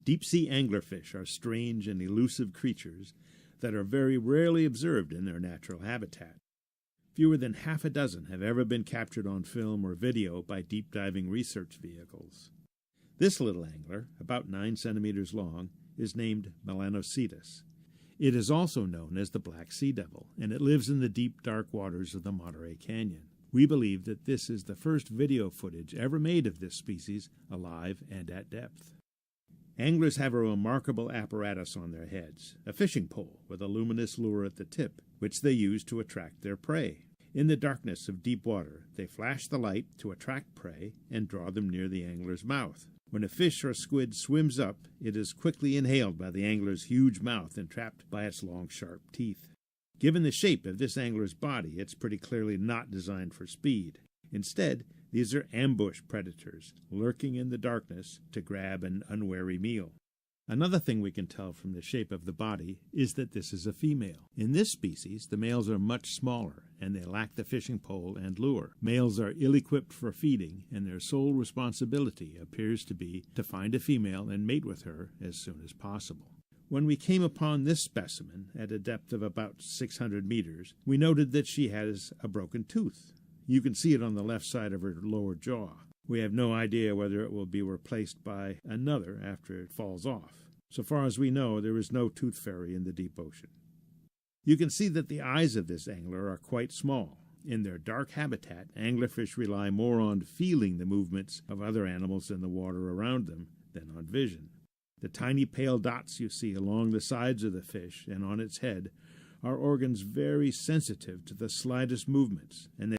Deep-sea anglerfish are strange and elusive creatures that are very rarely observed in their natural habitat. Fewer than half a dozen have ever been captured on film or video by deep-diving research vehicles. This little angler, about 9 centimeters long, is named Melanocetus. It is also known as the black sea devil, and it lives in the deep, dark waters of the Monterey Canyon. We believe that this is the first video footage ever made of this species, alive and at depth. Anglers have a remarkable apparatus on their heads, a fishing pole with a luminous lure at the tip, which they use to attract their prey. In the darkness of deep water, they flash the light to attract prey and draw them near the angler's mouth. When a fish or squid swims up, it is quickly inhaled by the angler's huge mouth and trapped by its long, sharp teeth. Given the shape of this angler's body, it's pretty clearly not designed for speed. Instead, these are ambush predators, lurking in the darkness to grab an unwary meal. Another thing we can tell from the shape of the body is that this is a female. In this species, the males are much smaller, and they lack the fishing pole and lure. Males are ill-equipped for feeding, and their sole responsibility appears to be to find a female and mate with her as soon as possible. When we came upon this specimen at a depth of about 600 meters, we noted that she has a broken tooth. You can see it on the left side of her lower jaw. We have no idea whether it will be replaced by another after it falls off. So far as we know, there is no tooth fairy in the deep ocean. You can see that the eyes of this angler are quite small. In their dark habitat, anglerfish rely more on feeling the movements of other animals in the water around them than on vision. The tiny pale dots you see along the sides of the fish and on its head are organs very sensitive to the slightest movements, and they